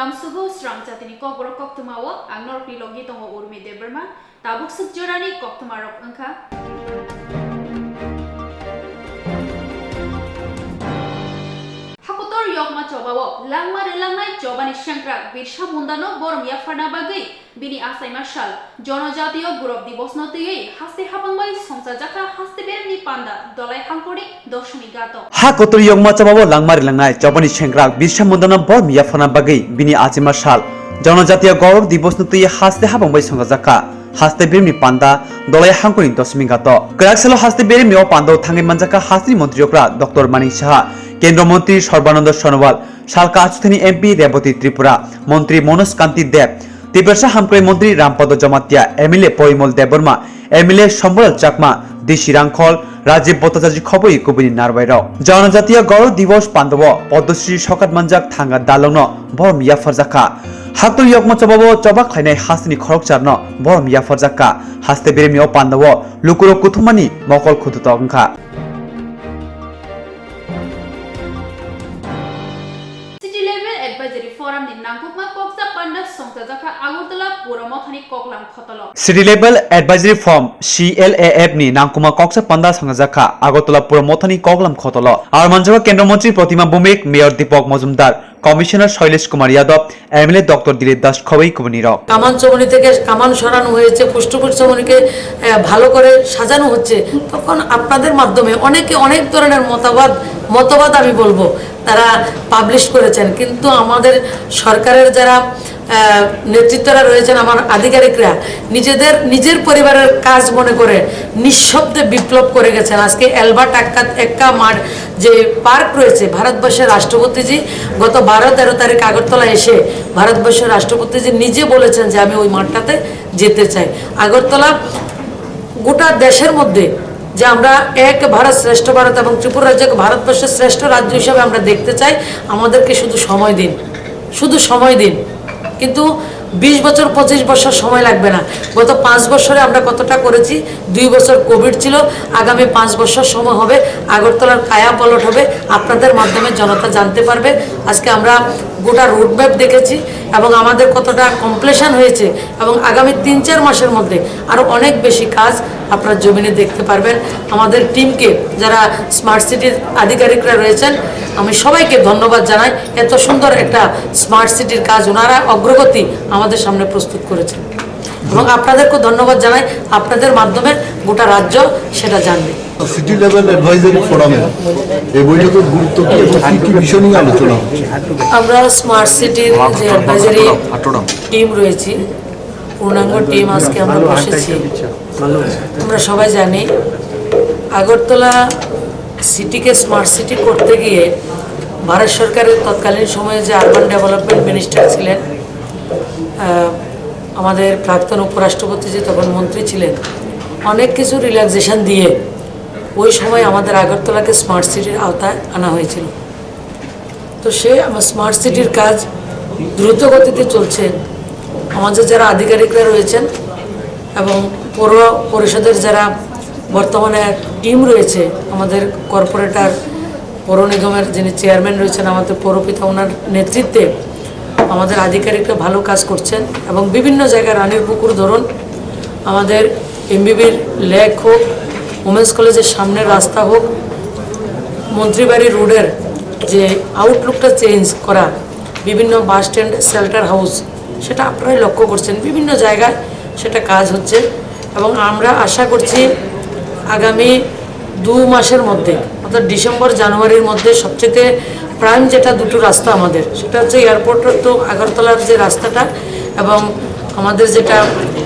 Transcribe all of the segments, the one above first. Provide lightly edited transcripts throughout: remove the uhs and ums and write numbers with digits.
Lamsugo strang jatini kokborok koktumawo ang norpi logi tongo urmi deberma tabuk sukjorani koktumarok angka Hakutor yokma cobawo langma relangnai cobani shankra birsa mundano borom yafana bagai bini asai marshal jonojatiyo gurov divos notiyei haste habangbai songsa jaka haste berni panda dolai hangkori doshmi gato Hakutor yokma cobawo langma relangnai cobani shankra birsa mundano borom yafana bagai bini asai marshal jonojatiyo gurov divos notiyei haste habangbai songsa jaka haste berni panda dolai hangkori doshmi gato kraksalo haste berni o panda thangai manjaka haste mantri okra Dr. Manik Saha কেন্দ্র মন্ত্রী Sarbananda Sonowal শালকা আচুথানি MP Rebati Tripura মন্ত্রী মনোজ কান্তি দেব ত্রিপুরা হামক্রই মন্ত্রী Rampada Jamatia MLA Parimal Debbarma MLA সম্বল চাকমা দিশি রাংখল রাজীব ভট্টাচার্য খবই কুবিনী নারবাইরাও জনজাতীয় গৌরব দিবস পান্দব পদ্মশ্রী শকাত মানজাক থাঙ্গা দালং বরম ইয়াফারজাকা হাতুর ইয়কম চবাবো চবা খাইনাই হাসনি খরক চারন বরম ইয়াফারজাকা হাসতে বেরেমিও পান্দব লুকুরো কুথুমানি মকল খুতুত অংখা City Level Advisory Forum CLAF ni nangkuma koksa panda sangjaka Agartala Pura Mothani Koglam Khotolo আর মঞ্চে কেন্দ্র মন্ত্রী Pratima Bhowmik mayor Dipak Majumdar commissioner Shailesh Kumar Yadav MLA doctor Dilip Das খবই কুবনিরাও কামান চমনি থেকে কামান সরানো হয়েছে পুষ্টপুর চমনিকে ভালো করে সাজানো হচ্ছে তখন আপনাদের মাধ্যমে অনেকে অনেক ধরনের মতবাদ আমি বলবো তারা পাবলিশ করেছেন কিন্তু আমাদের সরকারের যারা নেতৃত্বরা রয়েছেন আমার আধিকারিকরা নিজের পরিবারের কাজ মনে করে নিঃশব্দে বিপ্লব করে গেছেন আজকে এলবার্ট এক্কা মাঠ যে পার্ক রয়েছে ভারতবর্ষের রাষ্ট্রপতিজি গত 12-13 তারিখ আগরতলা এসে ভারতবর্ষের রাষ্ট্রপতিজি নিজে বলেছেন যে আমি ওই মাঠটাতে যেতে চাই আগরতলা গোটা দেশের মধ্যে যে আমরা এক ভারত শ্রেষ্ঠ ভারত এবং ত্রিপুরা রাজ্যকে ভারতবর্ষের শ্রেষ্ঠ রাজ্য হিসেবে আমরা দেখতে চাই আমাদেরকে শুধু সময় দিন কিন্তু 20 বছর 25 বছর সময় লাগবে না গত 5 বছরে আমরা কতটা করেছি 2 বছর কোভিড ছিল আগামী 5 বছর সময় হবে আগরতলার কায়া পলট হবে আপনাদের মাধ্যমে জনতা জানতে পারবে আজকে আমরা গোটা রোডম্যাপ দেখেছি এবং আমাদের কতটা কমপ্লিশন হয়েছে এবং আগামী 3-4 মাসের মধ্যে আরো অনেক বেশি কাজ আপনারা জমিনে দেখতে পারবেন আমাদের টিমকে যারা স্মার্ট সিটির আধিকারিকরা রয়েছেন আমি সবাইকে ধন্যবাদ জানাই এত সুন্দর একটা স্মার্ট সিটির কাজ ওনারা অগ্রগতি আমাদের সামনে প্রস্তুত করেছেন এবং আপনাদেরকে ধন্যবাদ জানাই আপনাদের মাধ্যমে গোটা রাজ্য সেটা জানবে সিটি লেভেল অ্যাডভাইজারি ফোরামে এই বৈঠকের গুরুত্ব কি এবং কি বিষয় নিয়ে আলোচনা হচ্ছে আমরা স্মার্ট সিটির যে অ্যাডভাইজারি টিম রয়েছে পূর্ণাঙ্গ টিম আজকে আমরা বসেছি আমরা সবাই জানি আগরতলা সিটিকে স্মার্ট সিটি করতে গিয়ে ভারত সরকারের তৎকালীন সময়ে যে আরবান ডেভেলপমেন্ট মিনিস্টার ছিলেন আমাদের প্রাক্তন উপরাষ্ট্রপতি যে তখন মন্ত্রী ছিলেন অনেক কিছু রিল্যাক্সেশন দিয়ে ওই সময় আমাদের আগরতলাকে স্মার্ট সিটির আওতায় আনা হয়েছিল তো আমার স্মার্ট সিটির কাজ দ্রুত গতিতে চলছে আমাদের যারা আধিকারিকরা রয়েছেন এবং পৌর পরিষদের যারা বর্তমানে টিম রয়েছে আমাদের কর্পোরেটর পৌর নিগমের যিনি চেয়ারম্যান রয়েছেন আমাদের পৌরপিতা ওনার নেতৃত্বে আমাদের আধিকারিকরা ভালো কাজ করছেন এবং বিভিন্ন জায়গায় রানীর পুকুর ধরুন আমাদের এমবিবির লেক হোক ওমেন্স কলেজের সামনের রাস্তা হোক মন্ত্রীবাড়ি রোডের যে আউটলুকটা চেঞ্জ করা বিভিন্ন বাস স্ট্যান্ড শেল্টার হাউস সেটা আপনারাই লক্ষ্য করছেন বিভিন্ন জায়গায় সেটা কাজ হচ্ছে এবং আমরা আশা করছি আগামী 2 মাসের মধ্যে অর্থাৎ ডিসেম্বর জানুয়ারির মধ্যে সবচেয়ে প্রাইম যেটা দুটো রাস্তা আমাদের সেটা হচ্ছে এয়ারপোর্ট তো আগরতলার যে রাস্তাটা এবং আমাদের যেটা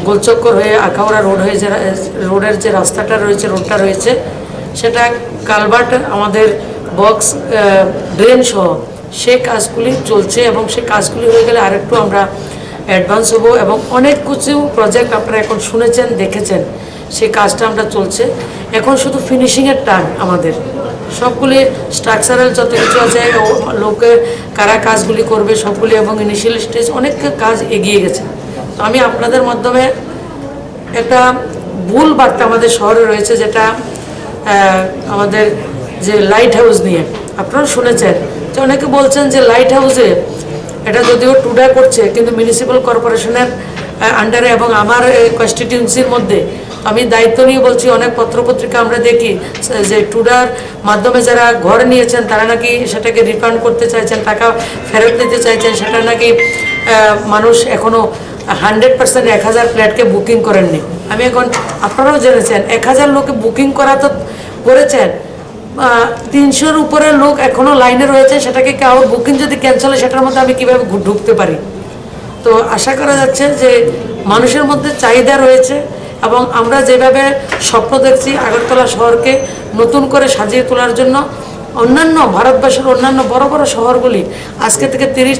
গোলচক্কর হয়ে আখাউড়া রোড হয়ে যে রোডের যে রাস্তাটা রয়েছে রোডটা রয়েছে সেটা কালভার্ট আমাদের বক্স ড্রেন সহ সে কাজগুলি চলছে এবং সে কাজগুলি হয়ে গেলে আরেকটু আমরা অ্যাডভান্স হব এবং অনেক কিছু প্রজেক্ট আপনারা এখন শুনেছেন দেখেছেন সেই কাজটা আমরা চলছে এখন শুধু ফিনিশিংয়ের টার্ন আমাদের সবগুলি স্ট্রাকচারাল যত কিছু আছে লোকে কারা কাজগুলি করবে সবগুলি এবং ইনিশিয়াল স্টেজ অনেক কাজ এগিয়ে গেছে তো আমি আপনাদের মাধ্যমে একটা ভুল বার্তা আমাদের শহরে রয়েছে যেটা আমাদের যে লাইট হাউস নিয়ে আপনারা শুনেছেন যে অনেকে বলছেন যে লাইট হাউসে এটা যদিও টুডা করছে, কিন্তু মিউনিসিপ্যাল কর্পোরেশনের আন্ডারে এবং আমার কনস্টিটিউন্সির মধ্যে আমি দায়িত্ব নিয়ে বলছি, অনেক পত্রপত্রিকা আমরা দেখি যে টুডার মাধ্যমে যারা ঘর নিয়েছেন তারা নাকি সেটাকে রিফান্ড করতে চাইছেন, টাকা ফেরত দিতে চাইছেন, সেটা নাকি মানুষ এখনও 100% 1000 ফ্ল্যাটকে বুকিং করেননি। আমি এখন আপনারাও জেনেছেন 1000 লোকে বুকিং করা তো করেছেন, 300-র উপরে লোক এখনও লাইনে রয়েছে, সেটাকে কারোর বুকিং যদি ক্যান্সেল হয় সেটার মধ্যে আমি কীভাবে ঢুকতে পারি? তো আশা করা যাচ্ছে যে মানুষের মধ্যে চাহিদা রয়েছে এবং আমরা যেভাবে স্বপ্ন দেখছি আগরতলা শহরকে নতুন করে সাজিয়ে তোলার জন্য, অন্যান্য ভারতবর্ষের অন্যান্য বড় বড় শহরগুলি আজকে থেকে 30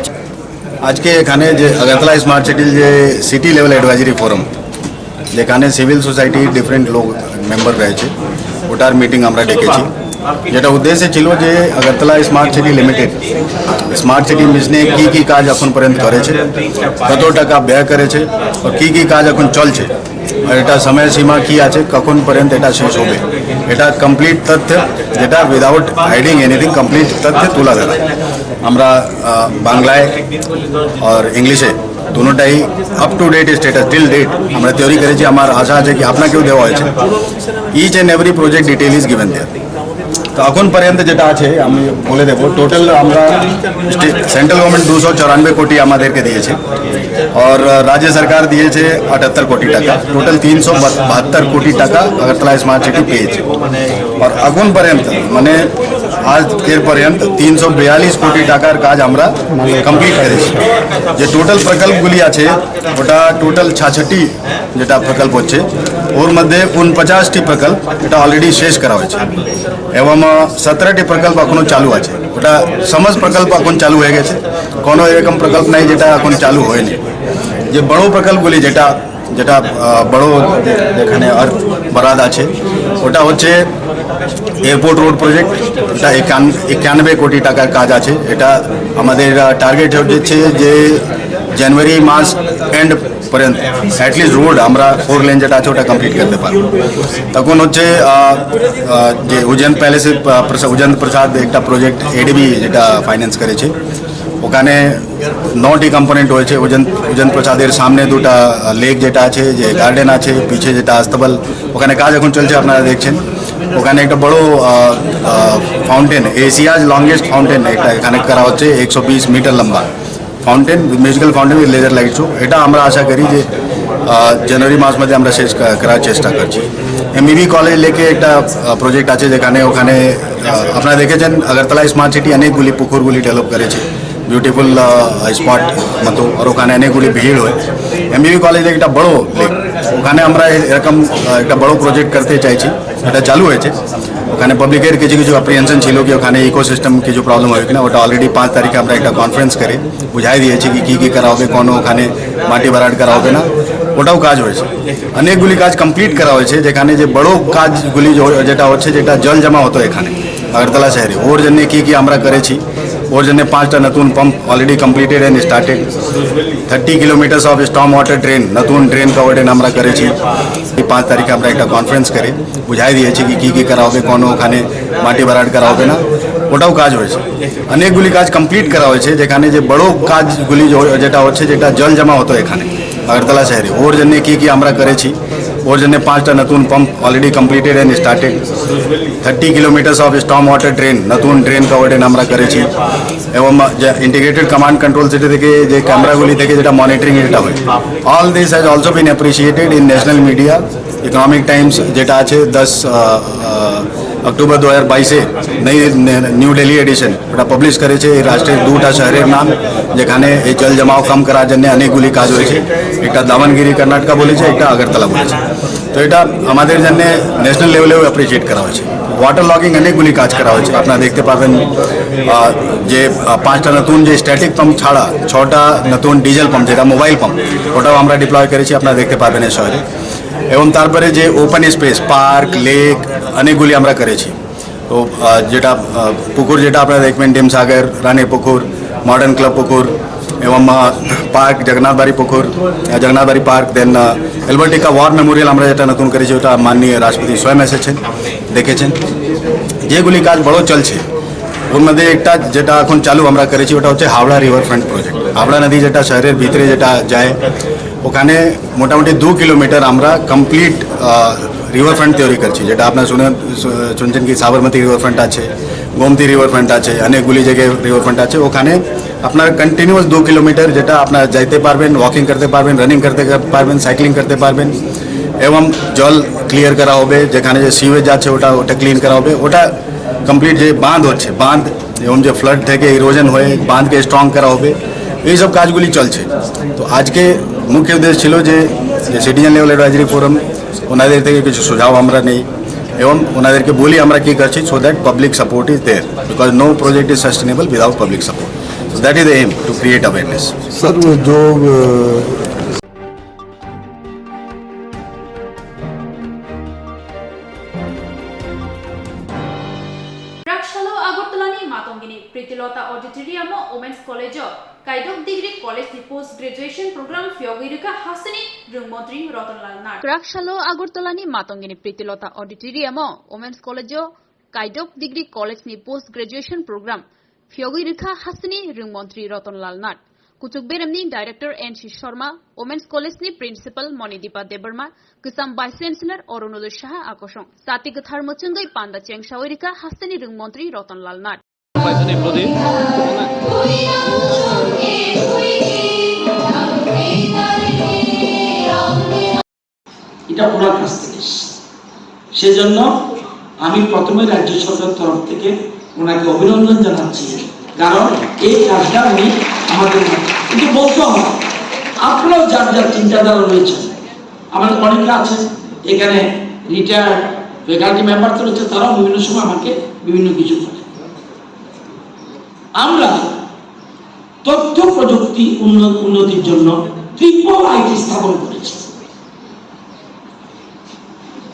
আজকে এখানে যে আগরতলা স্মার্ট সিটির যে সিটি লেভেল অ্যাডভাইজারি ফোরাম, যেখানে সিভিল সোসাইটির ডিফারেন্ট লোক মেম্বার রয়েছে, ওটার মিটিং আমরা ডেকেছি। যেটা উদ্দেশ্য ছিল যে Agartala smart city limited smart city মিশনে কি কাজ এখন পর্যন্ত করেছে, কত টাকা ব্যয় করেছে, আর কি কাজ এখন চলছে, আর এটা সময়সীমা কি আছে, কখন পর্যন্ত এটা শেষ হবে, এটা কমপ্লিট তথ্য, যেটা উইদাউট হাইডিং এনিথিং কমপ্লিট তথ্য তোলা যাবে। আমরা বাংলায় আর ইংলিশে দুটোটাই up to date status till date আমরা তৈরি করেছি। আমার আশা আছে কি আপনাকেও দেওয়া হয়েছে। Each and every project detail is given there. তো এখন পর্যন্ত যেটা আছে আমি বলে দেবো, টোটাল আমরা সেন্ট্রাল গভর্নমেন্ট 294 কোটি আমাদেরকে দিয়েছে, আর রাজ্য সরকার দিয়েছে 78 কোটি টাকা, টোটাল 372 কোটি টাকা আগরতলা স্মার্ট সিটি পেয়েছে। আর এখন পর্যন্ত মানে আজ এর পর্যন্ত 342 কোটি টাকার কাজ আমরা কমপ্লিট করেছি। যে টোটাল প্রকল্পগুলি আছে ওটা টোটাল 66 যেটা প্রকল্প হচ্ছে, ওর মধ্যে 49টি প্রকল্প এটা অলরেডি শেষ করা হয়েছে এবং 17টি প্রকল্প এখনো চালু আছে। ওটা সমস্ত প্রকল্প এখন চালু হয়ে গেছে, কোনো এরকম প্রকল্প নাই যেটা এখন চালু হয়নি। যে বড় প্রকল্পগুলি যেটা যেটা বড় যেখানে আর বরাদ আছে ওটা হচ্ছে এয়ারপোর্ট রোড প্রজেক্ট, এটা 91 কোটি টাকার কাজ আছে। এটা আমাদের টার্গেট হচ্ছে যে জানুয়ারি মাস এন্ড পর্যন্ত অ্যাটলিস্ট রোড আমরা 4 লেন যেটা আছে ওটা কমপ্লিট করতে পারবো। তখন হচ্ছে যে উজ্জৈন প্যালেসে উজ্জেন্দ্র প্রসাদ একটা প্রজেক্ট এডিবি যেটা ফাইন্যান্স করেছে, ওখানে 9টি কম্পোনেন্ট হয়েছে। উজ্জেন্দ্র প্রসাদের সামনে দুটা লেক যেটা আছে, যে গার্ডেন আছে, পিছে যেটা আস্তবল, ওখানে কাজ এখন চলছে আপনারা দেখছেন। ওখানে একটা বড় ফাউন্টেন, এশিয়াজ লংগেস্ট ফাউন্টেন একটা এখানে করা হচ্ছে, 120 মিটার লম্বা fountain, musical fountain with laser light show. এটা আমরা আশা করি যে জানুয়ারি মাস মধ্যে আমরা শেষ করার চেষ্টা করছি। এমবিবি কলেজ লেকে একটা প্রজেক্ট আছে, যেখানে ওখানে আপনারা দেখেছেন আগরতলা স্মার্ট সিটি অনেকগুলি পুকুরগুলি ডেভেলপ করেছে, বিউটিফুল স্পট মতো, আর ওখানে অনেকগুলি ভিড় হয়। এমবিবি কলেজে একটা বড় লেক, ওখানে আমরা এরকম একটা বড় প্রজেক্ট করতে চাইছি, এটা চালু হয়েছে। ওখানে পাবলিকের কিছু কিছু অ্যাপ্রিহেনশন ছিল কি ওখানে ইকোসিস্টেম কিছু প্রবলেম হয় কিনা, ওটা অলরেডি 5 তারিখে আমরা একটা কনফারেন্স করে বুঝাই দিয়েছি কি কী করা হবে, কোনো ওখানে মাটি ভরাট করা হবে না, ওটাও কাজ হয়েছে। অনেকগুলি কাজ কমপ্লিট করা হয়েছে, যেখানে যে বড় কাজগুলি যেটা হচ্ছে, যেটা জল জমা হতো এখানে আগরতলা শহরে, ওর জন্য কি আমরা করেছি। ওর জন্য 5টা নতুন pump already completed and started. 30 kilometres of storm water drain, নতুন ড্রেন কাভার্ডেন আমরা করেছি। 5 তারিখে আমরা একটা কনফারেন্স করে বুঝাই দিয়েছি কি কী করা হবে, কোনো ওখানে মাটি ভরাট করা হবে না, ওটাও কাজ হয়েছে। অনেকগুলি কাজ কমপ্লিট করা হয়েছে, যেখানে যে বড় কাজগুলি যেটা হচ্ছে, যেটা জল জমা হতো এখানে আগরতলা শহরে, ওর জন্য কি আমরা করেছি। ওর জন্য 5টা নতুন pump already completed and started. 30 kilometres of storm water drain, নতুন ড্রেন কাভার্ডেন আমরা করেছি। এবং ইন্টিগ্রেটেড কমান্ড কন্ট্রোল সিটি থেকে যে ক্যামেরাগুলি থেকে যেটা মনিটরিং এটা হয়, all this has also been appreciated in national media. Economic Times যেটা আছে 10 অক্টোবর 2022 নই নিউ দিল্লি এডিশন ওটা পাবলিশ করেছে। এই রাষ্ট্রের 2টা শহরের নাম যেখানে এই জল জমাও কম করার জন্য অনেকগুলি কাজ হয়েছে, একটা দামনগিরি কর্ণাটকা বলেছে, একটা আগরতলা বলেছে। তো এটা আমাদের জন্য ন্যাশনাল লেভেলেও অ্যাপ্রিসিয়েট করা হয়েছে। ওয়াটার লগিং অনেকগুলি কাজ করা হয়েছে, আপনারা দেখতে পাবেন যে 5টা নতুন যে স্ট্যাটিক পাম্প ছাড়া 6টা নতুন ডিজেল পাম্প, যেটা মোবাইল পাম্প, ওটাও আমরা ডিপ্লয় করেছি, আপনারা দেখতে পাবেন এই শহরে। এবং তারপরে যে ওপেন স্পেস, পার্ক, লেক অনেকগুলি আমরা করেছি। তো যেটা পুকুর যেটা আপনারা দেখবেন, ডিমসাগর, রানী পুকুর, মডার্ন ক্লাব পুকুর, এবং পার্ক জগন্নাথবাড়ি পুকুর, জগন্নাথবাড়ি পার্ক, দেন এলবার্টিকা ওয়ার মেমোরিয়াল আমরা যেটা নতুন করেছি, ওটা মাননীয় রাষ্ট্রপতি স্বয়ং এসেছেন, দেখেছেন। যেগুলি কাজ বড় চলছে ওর মধ্যে একটা যেটা এখন চালু আমরা করেছি ওটা হচ্ছে হাওড়া রিভারফ্রন্ট প্রজেক্ট। হাওড়া নদী যেটা শহরের ভিতরে যেটা যায় ওখানে মোটামুটি 2 কিলোমিটার আমরা কমপ্লিট রিভারফ্রন্ট তৈরি করছি, যেটা আপনার শুনছেন কি সাবরমতী রিভারফ্রন্ট আছে, গোমতী রিভারফ্রন্ট আছে, অনেকগুলি জায়গায় রিভারফ্রন্ট আছে। ওখানে আপনার কন্টিনিউয়াস 2 কিলোমিটার যেটা আপনার যাইতে পারবেন, ওয়াকিং করতে পারবেন, রানিং করতে পারবেন, সাইক্লিং করতে পারবেন, এবং জল ক্লিয়ার করা হবে, যেখানে যে সিওয়েজ আছে ওটা ক্লিন করা হবে। ওটা কমপ্লিট যে বাঁধ হচ্ছে, বাঁধ এবং যে ফ্লাড থেকে ইরোজন হয়ে বাঁধকে স্ট্রং করা হবে, এইসব কাজগুলি চলছে। তো আজকে মুখ্য উদ্দেশ্য ছিল যে সিটিজেন লেভেল অ্যাডভাইজারি ফোরাম, ওনাদের থেকে কিছু সুঝাও আমরা নেই এবং ওনাদেরকে বলি আমরা কী করছি, so that public support is there, because no project is sustainable without public support. So that is the aim to create awareness. Sir जो রাকশাল ও আগরতলানি মাতঙ্গিনী প্রীতিলতা অডিটোরিয়াম ও ওমেন্স কলেজ কাইদক ডিগ্রি কলেজ नि पोस्ट ग्रेजुएशन प्रोग्राम फियोगिरिका हासिनी रंगमंत्री रतनलाल नाथ। राकशाल ও আগরতলানি মাতঙ্গিনী প্রীতিলতা অডিটোরিয়াম ও ওমেন্স কলেজ কাইদক ডিগ্রি কলেজ नि पोस्ट ग्रेजुएशन प्रोग्राम फियोगिरिका हासिनी रंगमंत्री रतनलाल नाथ। कुचुक बेरमनी डायरेक्टर एन.सी. शर्मा, वोमेन्स कलेजनि प्रिन्सिपल मणिदीपा देबबर्मा, गोजाम भाइस चेन्सेलर अरुणोदय साहा आकर्षण, साथी गोथार मोचंगै पान्दा चेंगसावरिका हास्तेनि रंगमंत्री रतनलाल नाथ। এটা ওনার কাছ থেকে সেজন্য আমি প্রথমে রাজ্য সরকারের তরফ থেকে ওনাকে অভিনন্দন জানাচ্ছি, কারণ এই কাজটা উনি আমাদের কিন্তু বলতে হবে আপনারাও যার যার চিন্তাধারা রয়েছে, আমাদের অনেকে আছেন এখানে রিটায়ার্ড ফ্যাকাল্টি মেম্বার তো রয়েছে, তারাও বিভিন্ন সময় আমাকে বিভিন্ন কিছু বলে। আমরা তথ্য প্রযুক্তি উন্নতির জন্য ট্রিপল আইটি স্থাপন করেছি।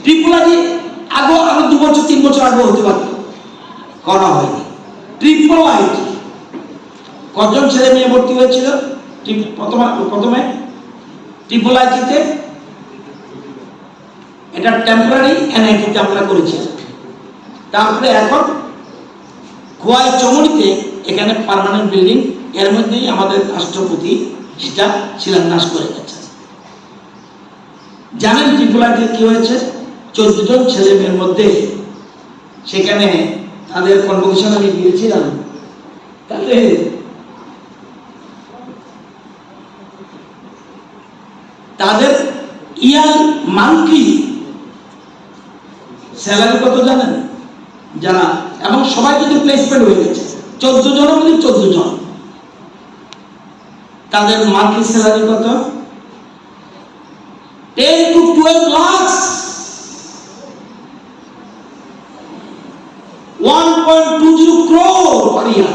ট্রিপল আইটি আগে আরো 2 বছর 3 বছর আগে হতে পারত, করা হয়নি। ট্রিপল আইটি কজন ছেলে মেয়ে ভর্তি হয়েছিল প্রথমে ট্রিপল আইটিতে? এটা টেম্পোরারি এনআইটিতে আমরা করেছি। তারপরে এখন খোয়াই চমড়িতে এখানে পার্মানেন্ট বিল্ডিং, এর মধ্যেই আমাদের রাষ্ট্রপতি সেটা শিলান্যাস করে গেছে। জানেন ট্রিপল আইটিতে কি হয়েছে? 14 জন ছেলে মেয়ের মধ্যে সেখানে তাদের কনভোকেশন আমি দিয়েছিলাম, তাতে তাদের ইয়ার মান্থলি স্যালারি কত জানেন? যারা এবং সবাই যদি প্লেসমেন্ট হয়ে গেছে 14 জনের মধ্যে 14 জন, তাদের মান্থলি স্যালারি কত? 10 to 12 lakhs, 1.20 crore per year।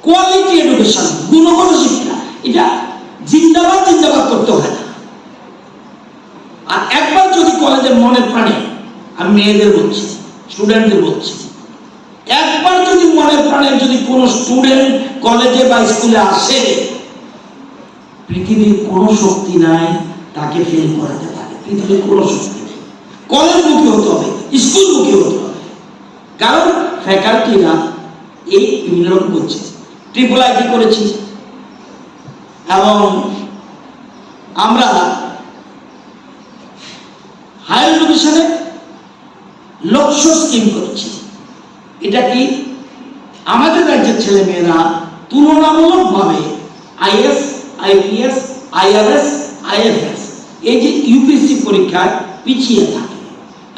Quality education, গুণগত শিক্ষা, এটা জিন্দাবাদ করতে হয় না। আর একবার যদি কলেজের মনের প্রাণে, আমি মেয়েদের বলছি, স্টুডেন্টদের বলছি, একবার যদি মনের প্রাণে যদি কোনো স্টুডেন্ট কলেজে বা স্কুলে আসে, পৃথিবীর কোনো শক্তি নাই তাকে ফেল করাতে পারে। পৃথিবীর কোনো শক্তি নেই। কলেজমুখী হতে হবে, স্কুলমুখী হতে হবে, কারণ ফ্যাকাল্টিরা এই বিভিন্ন রকম করছে। ট্রিপল আইটি করেছি এবং আমরা হায়ার এডুকেশনে লক্ষ্য স্কিম করেছি। এটা কি? আমাদের রাজ্যের ছেলে মেয়েরা তুলনামূলকভাবে আইএস, আইপিএস, আইআরএস, আইএফএস এই যে ইউপিএসসি পরীক্ষায় পিছিয়ে থাকে।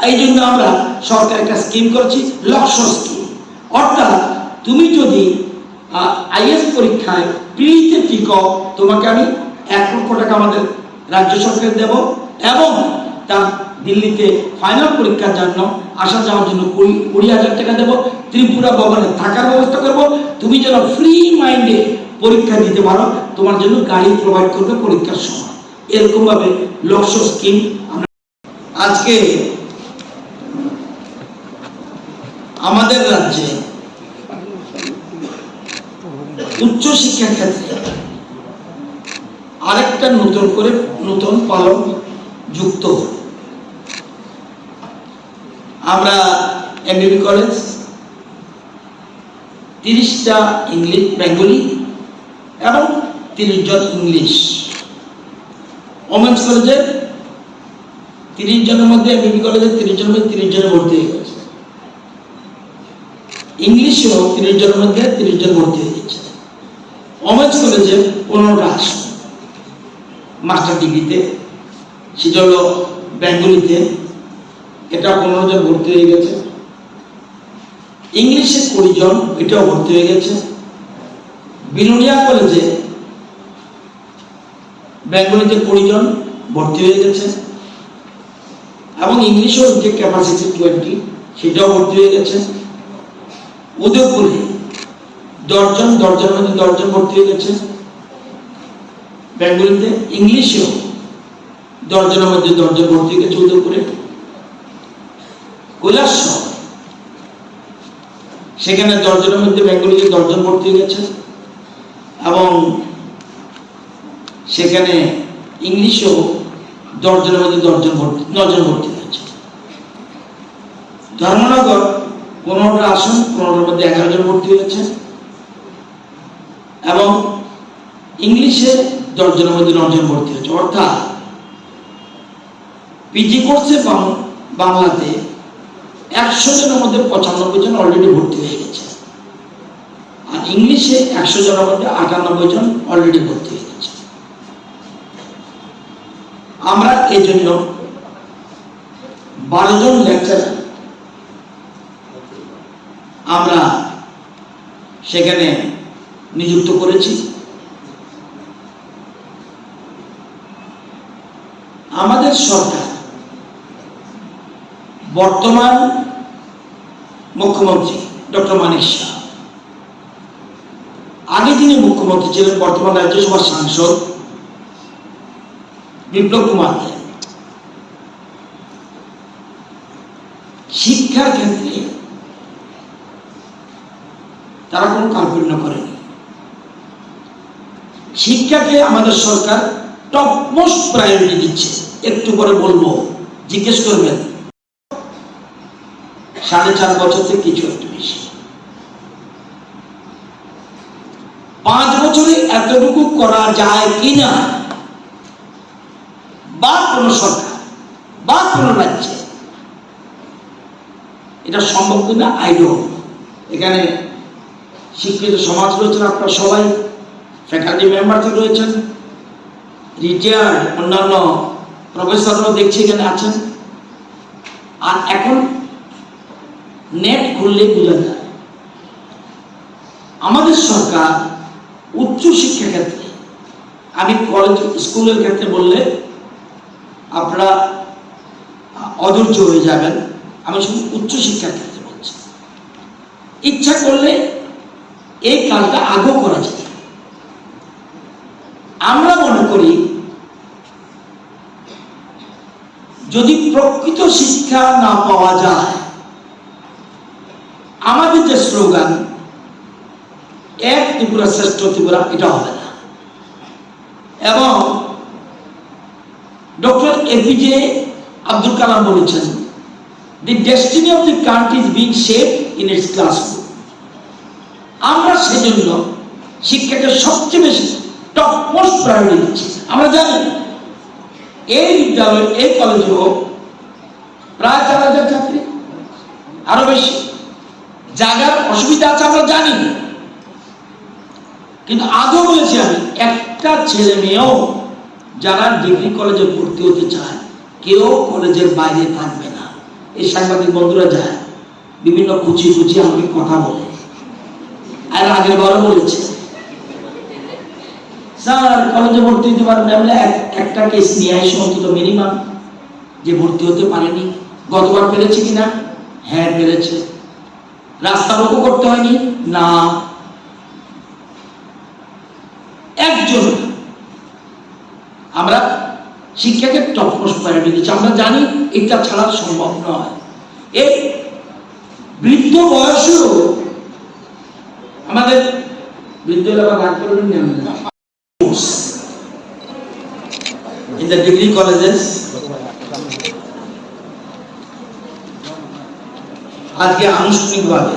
এই জন্য আমরা সরকার একটা স্কিম করেছি, লক্ষ্য স্কিম। অর্থাৎ তুমি যদি আইএস পরীক্ষায় প্রিতে টিকো, তোমাকে আমি 1 লক্ষ টাকা আমাদের রাজ্য সরকার দেব এবং তার দিল্লিতে ফাইনাল পরীক্ষার জন্য আসা যাওয়ার জন্য 20,000 টাকা দেব। ত্রিপুরা ভবনে থাকার ব্যবস্থা করব, তুমি যেন ফ্রি মাইন্ডে পরীক্ষা দিতে পারো, তোমার জন্য গাড়ি প্রোভাইড করবে পরীক্ষার সময়। এরকম ভাবে লক্ষ্য স্কিম আমরা আজকে আমাদের রাজ্যে উচ্চ শিক্ষা ক্ষেত্রে আরেকটা নতুন পালক যুক্ত। আমরা এমবিবি কলেজ, 30টা ইংলিশ বেঙ্গলি এবং 30 জন ইংলিশ। ওমেন্স কলেজে 30 জনের মধ্যে, এমবিবি কলেজে 30 জনের মধ্যে 30 জন ভর্তি হয়ে গেছে। ইংলিশেও 30 জনের মধ্যে 30 জন ভর্তি হয়ে গেছে। ওমেন্স কলেজে 15টা আসন মাস্টার ডিগ্রিতে, সেটা হলো বেঙ্গলিতে, এটা 15 জন ভর্তি হয়ে গেছে। ইংলিশে 20 জন, এটাও ভর্তি হয়ে গেছে। বিলোনিয়া কলেজে বেঙ্গলিতে 20 জন ভর্তি হয়ে গেছে এবং ইংলিশের যে ক্যাপাসিটি 20, সেটাও ভর্তি হয়ে গেছে। উদয়পুরে 10 জন, 10 জনের মধ্যে 10 জন ভর্তি হয়ে গেছে বেঙ্গলিতে। ইংলিশেও 10 জনের মধ্যে 10 জন ভর্তি হয়ে গেছে উদয়পুরে। কৈলাসহর, সেখানে 10 জনের মধ্যে বেঙ্গলিতে 10 জন ভর্তি হয়ে গেছে এবং সেখানে ইংলিশেও 10 জনের মধ্যে 9 জন ভর্তি হয়েছে। ধর্মনগর 15টা আসন, 15টার মধ্যে 11 জন ভর্তি হয়েছে এবং ইংলিশে 10 জনের মধ্যে 9 জন ভর্তি হয়েছে। অর্থাৎ পিজি কোর্সে বাংলাতে 100 জনের মধ্যে 95 জন অলরেডি ভর্তি হয়ে গেছে, আর ইংলিশে 100 জনের মধ্যে 98 জন অলরেডি ভর্তি হয়ে গেছে। আমরা এই জন্য 12 জন লেকচারার আমরা সেখানে নিযুক্ত করেছি। আমাদের সরকার, বর্তমান মুখ্যমন্ত্রী ডক্টর মানিক শাহ, আগে যিনি মুখ্যমন্ত্রী ছিলেন বর্তমান রাজ্যসভার সাংসদ বিপ্লব কুমার দেব, শিক্ষার ক্ষেত্রে তারা কোনো কার্পণ্য করেনি। শিক্ষাকে আমাদের সরকার টপ মোস্ট প্রায়োরিটি দিচ্ছে। একটু পরে বলবো, জিজ্ঞেস করবেন 4.5 বছর থেকে কিছু একটু বেশি। 5 বছরে এতটুকু করা যায় কিনা, বা কোন সরকার বা কোন রাজ্যে এটা সম্ভব কিনা আই ডোন্ট নো। এখানে শিক্ষিত সমাজ রয়েছেন, আপনারা সবাই ফ্যাকাল্টি মেম্বার রয়েছেন, রিটায়ার্ড অন্যান্য প্রফেসররাও দেখছি এখানে আছেন। আর এখন নেট খুললে বোঝা যায় আমাদের সরকার উচ্চ শিক্ষা ক্ষেত্রে, আমি কলেজ স্কুলের ক্ষেত্রে বললে আপনারা অধৈর্য হয়ে যাবেন, আমি শুধু উচ্চ শিক্ষার ক্ষেত্রে বলছি। ইচ্ছা করলে এই কাজটা আগেও করা যায়। আমরা মনে করি যদি প্রকৃত শিক্ষা না পাওয়া যায়, আমাদের যে স্লোগান এক ত্রিপুরা শ্রেষ্ঠ ত্রিপুরা, এটা হবে না। এবং ডক্টর এপিজে আব্দুল কালাম বলেছেন, the destiny of the country is being shaped in its classroom. আমরা সেজন্য শিক্ষাকে সবচেয়ে বেশি টপ মোস্ট প্রায়োরিটি দিচ্ছি। আমরা জানি এই বিদ্যালয়, এই কলেজেও প্রায় 4000 ছাত্রী, আরো বেশি। জায়গার অসুবিধা আছে আমরা জানি, কিন্তু আদৌ বলেছি আমি, একটা ছেলে মেয়েও যারা ডিগ্রি কলেজে ভর্তি হতে চায় কেউ কলেজের বাইরে থাকবে না। এই সাংবাদিক বন্ধুরা যায় বিভিন্ন কুচি আমাকে কথা বলে, আর আগের বারও বলেছে স্যার কলেজে ভর্তি হতে পারবেন, আমরা একটা কেস নিয়ে আসি অন্তত মিনিমাম, যে ভর্তি হতে পারেনি। গতবার পেরেছে কিনা? হ্যাঁ পেরেছে। রাস্তা রোকও করতে হয়নি না, একজন। আমরা শিক্ষাকে টপ মোস্ট প্রায়োরিটি দিচ্ছি। আমরা জানি এটা ছাড়া সম্ভব নয়। এই বৃদ্ধ বয়সেও আমাদের বৃদ্ধ এলাকা ভাগ করে in the degree colleges আজকে আনুষ্ঠানিকভাবে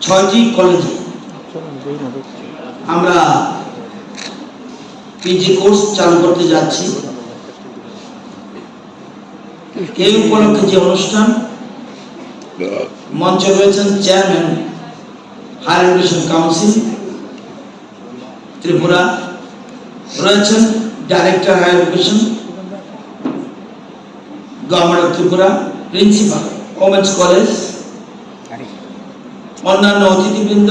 6টি কলেজে আমরা পিজি কোর্স চালু করতে যাচ্ছি। এই উপলক্ষে যে অনুষ্ঠান, মঞ্চে রয়েছেন chairman higher education council Tripura, রয়েছেন director higher education government of Tripura, principal women's college, অন্যান্য অতিথিবৃন্দ,